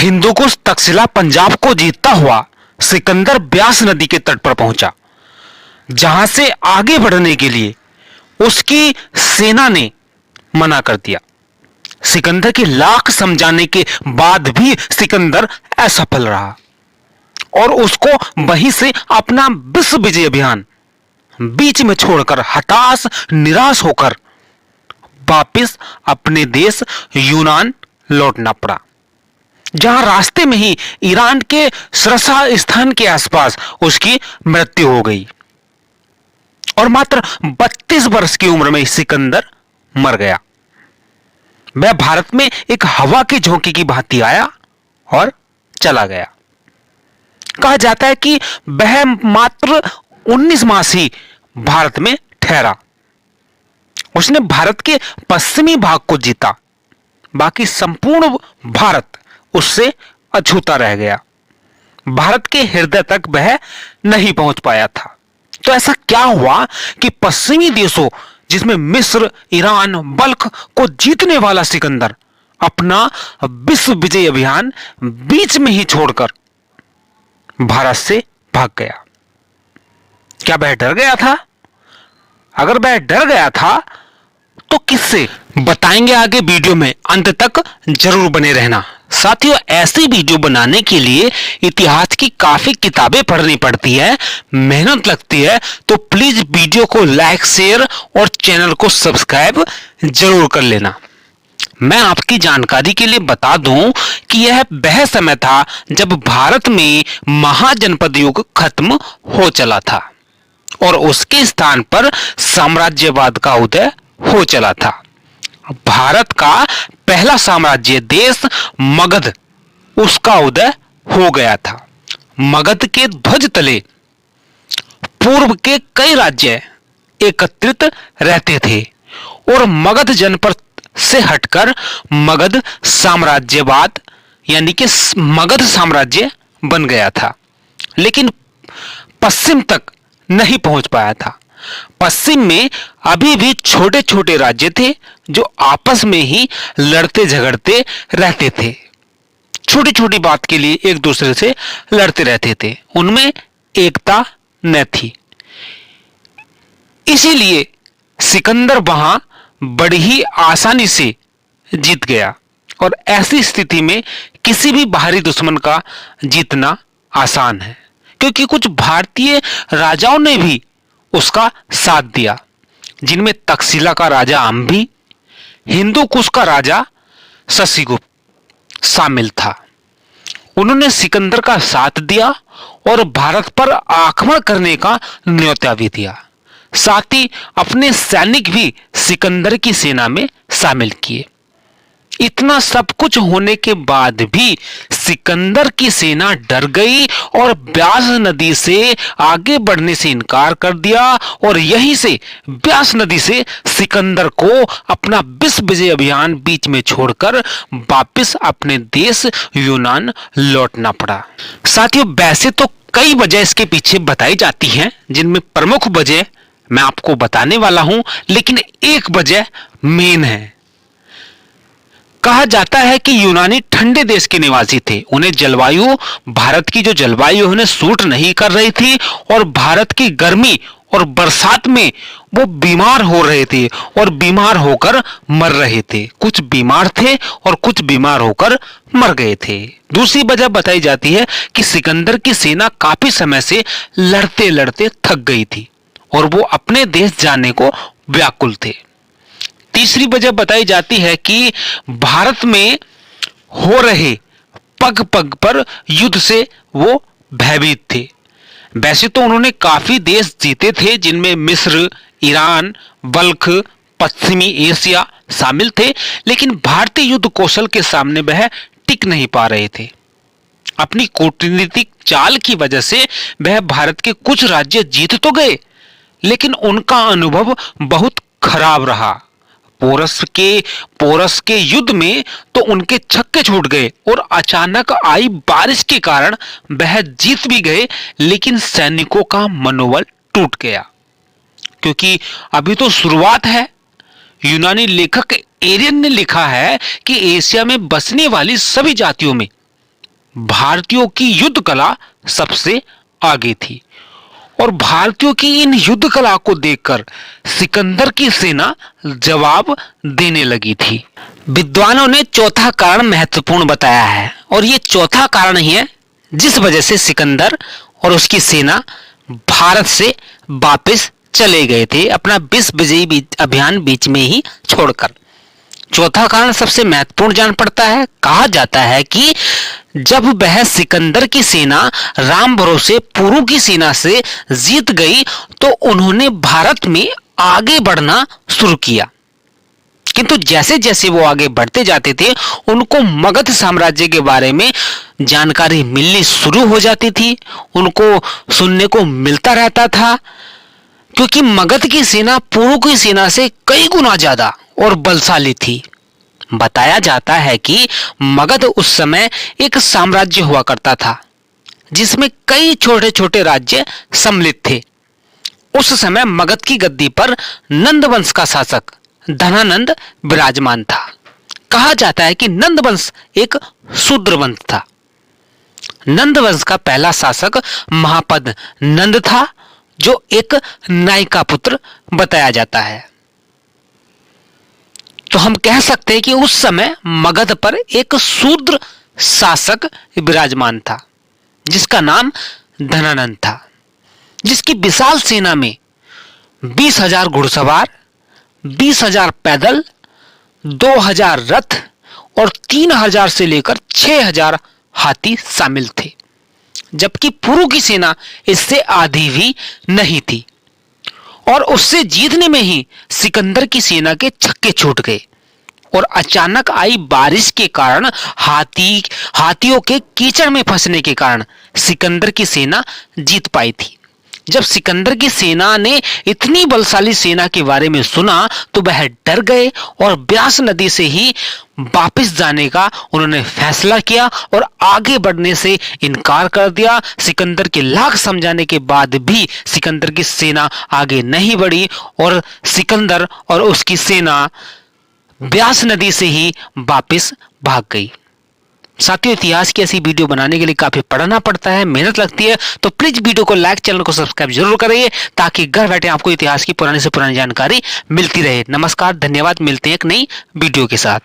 हिंदुकुश तक्षशिला पंजाब को जीतता हुआ सिकंदर ब्यास नदी के तट पर पहुंचा, जहां से आगे बढ़ने के लिए उसकी सेना ने मना कर दिया। सिकंदर के लाख समझाने के बाद भी सिकंदर असफल रहा और उसको वहीं से अपना विश्व विजय अभियान बीच में छोड़कर हताश निराश होकर वापिस अपने देश यूनान लौटना पड़ा, जहां रास्ते में ही ईरान के सरसा स्थान के आसपास उसकी मृत्यु हो गई और मात्र 32 वर्ष की उम्र में सिकंदर मर गया। वह भारत में एक हवा के झोंके की भांति आया और चला गया। कहा जाता है कि वह मात्र 19 मास ही भारत में ठहरा। उसने भारत के पश्चिमी भाग को जीता, बाकी संपूर्ण भारत उससे अछूता रह गया। भारत के हृदय तक वह नहीं पहुंच पाया था। तो ऐसा क्या हुआ कि पश्चिमी देशों जिसमें मिस्र, ईरान, बल्ख को जीतने वाला सिकंदर अपना विश्व विजय अभियान बीच में ही छोड़कर भारत से भाग गया? क्या वह डर गया था? अगर वह डर गया था तो किससे? बताएंगे आगे वीडियो में, अंत तक जरूर बने रहना। साथियों, ऐसी वीडियो बनाने के लिए इतिहास की काफी किताबें पढ़नी पड़ती है, मेहनत लगती है, तो प्लीज वीडियो को लाइक, शेयर और चैनल को सब्सक्राइब जरूर कर लेना। मैं आपकी जानकारी के लिए बता दूं कि यह वह समय था जब भारत में महाजनपद युग खत्म हो चला था और उसके स्थान पर साम्राज्यवाद का उदय हो चला था। भारत का पहला साम्राज्य देश मगध, उसका उदय हो गया था। मगध के ध्वज तले पूर्व के कई राज्य एकत्रित रहते थे और मगध जनपद से हटकर मगध साम्राज्यवाद यानी कि मगध साम्राज्य बन गया था, लेकिन पश्चिम तक नहीं पहुंच पाया था। पश्चिम में अभी भी छोटे छोटे राज्य थे जो आपस में ही लड़ते झगड़ते रहते थे, छोटी छोटी बात के लिए एक दूसरे से लड़ते रहते थे, उनमें एकता न थी। इसीलिए सिकंदर वहां बड़ी ही आसानी से जीत गया और ऐसी स्थिति में किसी भी बाहरी दुश्मन का जीतना आसान है, क्योंकि कुछ भारतीय राजाओं ने भी उसका साथ दिया, जिनमें तक्षशिला का राजा अंबी, हिंदू कुश का राजा शशिगुप्त शामिल था। उन्होंने सिकंदर का साथ दिया और भारत पर आक्रमण करने का न्योता भी दिया। साथ ही अपने सैनिक भी सिकंदर की सेना में शामिल किए। इतना सब कुछ होने के बाद भी सिकंदर की सेना डर गई और ब्यास नदी से आगे बढ़ने से इनकार कर दिया और यहीं से ब्यास नदी से सिकंदर को अपना विश्व विजय अभियान बीच में छोड़कर वापस अपने देश यूनान लौटना पड़ा। साथियों, वैसे तो कई वजह इसके पीछे बताई जाती हैं, जिनमें प्रमुख वजह मैं आपको बताने वाला हूं, लेकिन एक वजह मेन है। कहा जाता है कि यूनानी ठंडे देश के निवासी थे। उन्हें जलवायु, भारत की जो जलवायु उन्हें सूट नहीं कर रही थी और भारत की गर्मी और बरसात में वो बीमार हो रहे थे और बीमार होकर मर रहे थे। कुछ बीमार थे और कुछ बीमार होकर मर गए थे। दूसरी वजह बताई जाती है कि सिकंदर की सेना काफी समय से लड़ते लड़ते थक गई थी और वो अपने देश जाने को व्याकुल थे। तीसरी वजह बताई जाती है कि भारत में हो रहे पग पग पर युद्ध से वो भयभीत थे। वैसे तो उन्होंने काफी देश जीते थे, जिनमें मिस्र, ईरान, बल्ख, पश्चिमी एशिया शामिल थे, लेकिन भारतीय युद्ध कौशल के सामने वह टिक नहीं पा रहे थे। अपनी कूटनीतिक चाल की वजह से वह भारत के कुछ राज्य जीत तो गए, लेकिन उनका अनुभव बहुत खराब रहा। पोरस के युद्ध में तो उनके छक्के छूट गए और अचानक आई बारिश के कारण वह जीत भी गए, लेकिन सैनिकों का मनोबल टूट गया, क्योंकि अभी तो शुरुआत है। यूनानी लेखक एरियन ने लिखा है कि एशिया में बसने वाली सभी जातियों में भारतीयों की युद्ध कला सबसे आगे थी और भारतीयों की इन युद्ध कला को देखकर सिकंदर की सेना जवाब देने लगी थी। विद्वानों ने चौथा कारण महत्वपूर्ण बताया है और ये चौथा कारण ही है जिस वजह से सिकंदर और उसकी सेना भारत से वापस चले गए थे, अपना विश्व विजयी अभियान बीच में ही छोड़कर। चौथा कारण सबसे महत्वपूर्ण जान पड़ता है। कहा जाता है कि जब वह सिकंदर की सेना राम भरोसे पुरु की सेना से जीत गई तो उन्होंने भारत में आगे बढ़ना शुरू किया, किंतु जैसे जैसे वो आगे बढ़ते जाते थे उनको मगध साम्राज्य के बारे में जानकारी मिलनी शुरू हो जाती थी, उनको सुनने को मिलता रहता था, क्योंकि मगध की सेना पुरु की सेना से कई गुना ज्यादा और बलशाली थी। बताया जाता है कि मगध उस समय एक साम्राज्य हुआ करता था जिसमें कई छोटे छोटे राज्य सम्मिलित थे। उस समय मगध की गद्दी पर नंद वंश का शासक धनानंद विराजमान था। कहा जाता है कि नंद वंश एक शूद्र वंश था। नंद वंश का पहला शासक महापद नंद था, जो एक नाई का पुत्र बताया जाता है। तो हम कह सकते हैं कि उस समय मगध पर एक शूद्र शासक विराजमान था जिसका नाम धनानंद था, जिसकी विशाल सेना में 20,000 घुड़सवार, 20,000 पैदल, 2,000 रथ और 3,000 से लेकर 6,000 हाथी शामिल थे, जबकि पुरु की सेना इससे आधी भी नहीं थी और उससे जीतने में ही सिकंदर की सेना के छक्के छूट गए और अचानक आई बारिश के कारण हाथियों के कीचड़ में फंसने के कारण सिकंदर की सेना जीत पाई थी। जब सिकंदर की सेना ने इतनी बलशाली सेना के बारे में सुना तो वह डर गए और ब्यास नदी से ही वापस जाने का उन्होंने फैसला किया और आगे बढ़ने से इनकार कर दिया। सिकंदर के लाख समझाने के बाद भी सिकंदर की सेना आगे नहीं बढ़ी और सिकंदर और उसकी सेना ब्यास नदी से ही वापस भाग गई। साथियों, इतिहास की ऐसी वीडियो बनाने के लिए काफी पढ़ना पड़ता है, मेहनत लगती है, तो प्लीज वीडियो को लाइक, चैनल को सब्सक्राइब जरूर करिए ताकि घर बैठे आपको इतिहास की पुरानी से पुरानी जानकारी मिलती रहे। नमस्कार, धन्यवाद, मिलते हैं एक नई वीडियो के साथ।